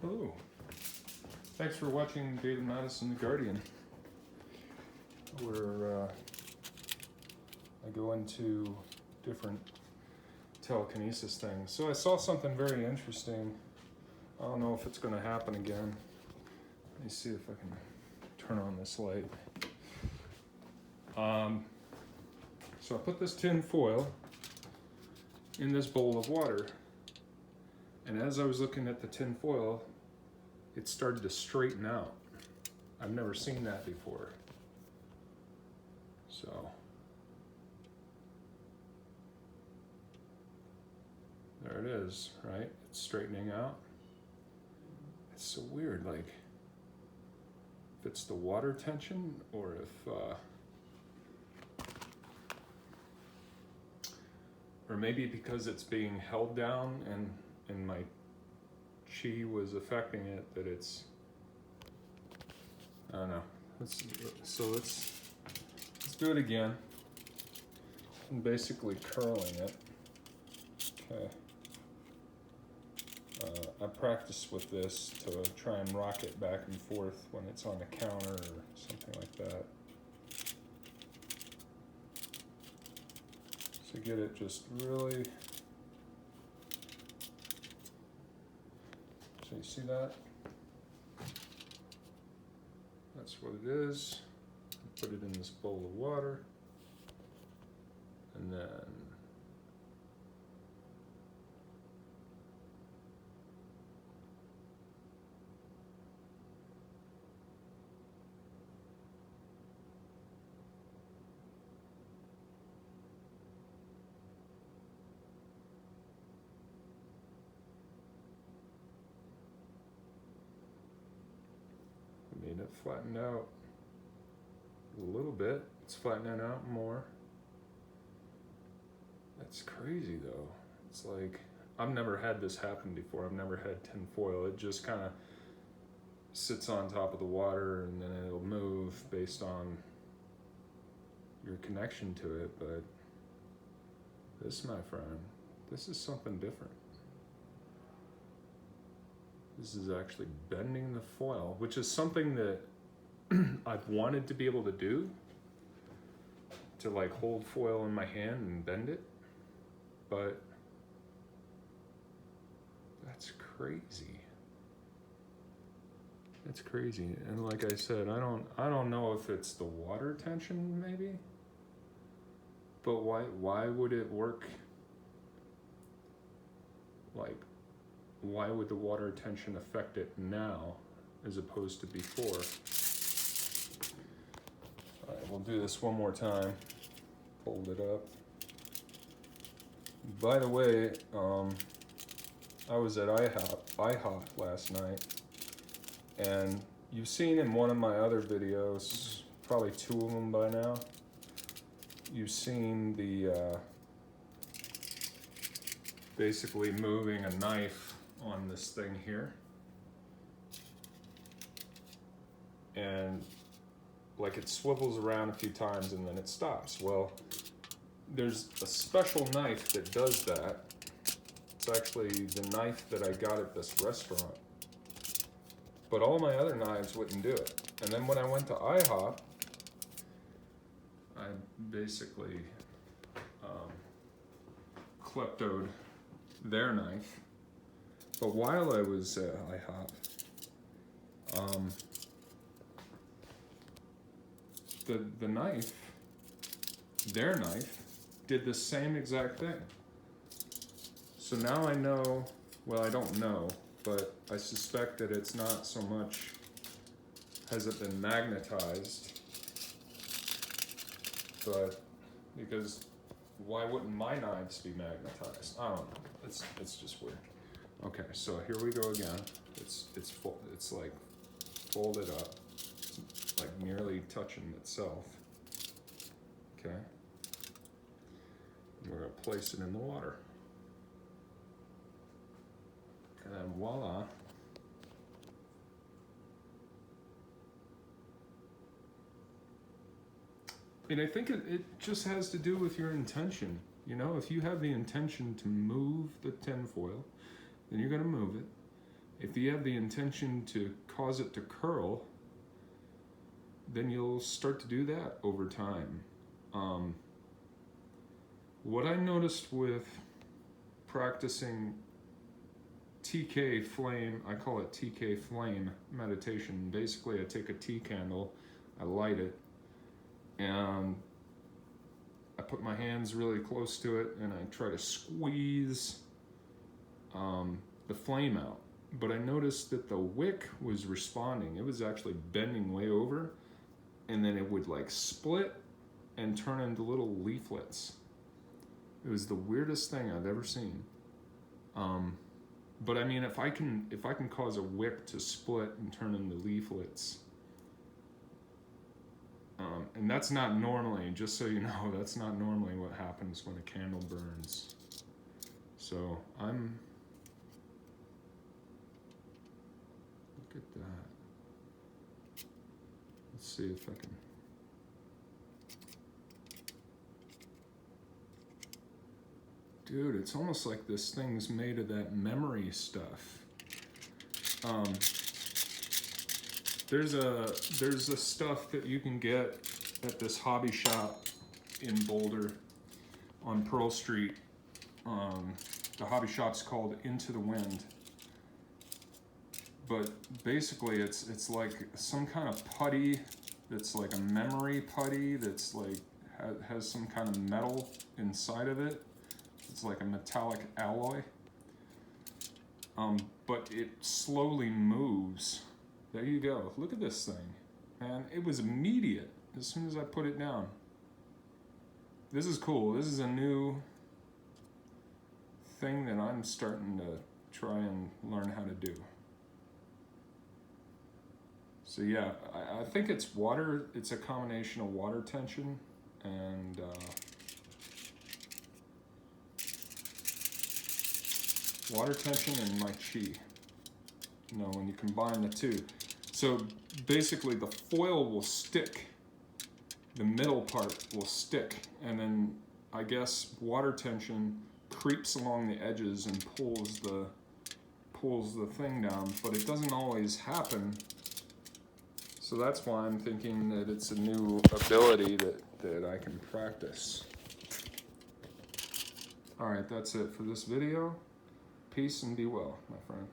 Hello. Thanks for watching David Madison, The Guardian, where I go into different telekinesis things. So I saw something very interesting. I don't know if it's going to happen again. Let me see if I can turn on this light. So I put this tin foil in this bowl of water, and as I was looking at the tin foil, it started to straighten out. I've never seen that before. So there it is, right? It's straightening out. It's so weird, like if it's the water tension or if or maybe because it's being held down and my chi was affecting it, that it's, I don't know. Let's do it again. I'm basically curling it. Okay. I practice with this to try and rock it back and forth when it's on the counter or something like that. So get it just really, so you see that? That's what it is. Put it in this bowl of water, and then made it flatten out a little bit. It's flattening out more. That's crazy though. It's like, I've never had this happen before. I've never had tin foil. It just kind of sits on top of the water and then it'll move based on your connection to it. But this, my friend, this is something different. This is actually bending the foil, which is something that I've wanted to be able to do, to like hold foil in my hand and bend it, but that's crazy. That's crazy. And like I said, I don't know if it's the water tension maybe, but why would it work? Like, why would the water tension affect it now as opposed to before? All right, we'll do this one more time. Hold it up. By the way, I was at IHOP last night, and you've seen in one of my other videos, probably 2 of them by now, you've seen the basically moving a knife on this thing here, and like it swivels around a few times and then it stops. Well, there's a special knife that does that. It's actually the knife that I got at this restaurant, but all my other knives wouldn't do it. And then when I went to IHOP, I basically kleptoed their knife. But while I was at IHOP, the knife, their knife, did the same exact thing. So now I know, well, I don't know, but I suspect that it's not so much, has it been magnetized, but because why wouldn't my knives be magnetized? I don't know. It's just weird. Okay, so here we go again. It's like folded up, it's like nearly touching itself. Okay, and we're gonna place it in the water, and then voila. And I think it just has to do with your intention. You know, if you have the intention to move the tinfoil, then you're going to move it. If you have the intention to cause it to curl, then you'll start to do that over time. What I noticed with practicing TK flame, I call it TK flame meditation. Basically, I take a tea candle, I light it, and I put my hands really close to it, and I try to squeeze the flame out. But I noticed that the wick was responding. It was actually bending way over, and then it would like split and turn into little leaflets. It was the weirdest thing I've ever seen. But I mean, if I can cause a wick to split and turn into leaflets, and that's not normally, just so you know, that's not normally what happens when a candle burns. So look at that. Let's see if I can. Dude, it's almost like this thing's made of that memory stuff. There's a stuff that you can get at this hobby shop in Boulder on Pearl Street. The hobby shop's called Into the Wind. But basically it's like some kind of putty that's like a memory putty that's like has some kind of metal inside of it. It's like a metallic alloy. But it slowly moves. There you go. Look at this thing. Man, it was immediate as soon as I put it down. This is cool. This is a new thing that I'm starting to try and learn how to do. So yeah, I think it's water. It's a combination of water tension and water tension and my chi. You know, when you combine the two. So basically the foil will stick, the middle part will stick, and then I guess water tension creeps along the edges and pulls the thing down, but it doesn't always happen. So that's why I'm thinking that it's a new ability that I can practice. All right, that's it for this video. Peace and be well, my friends.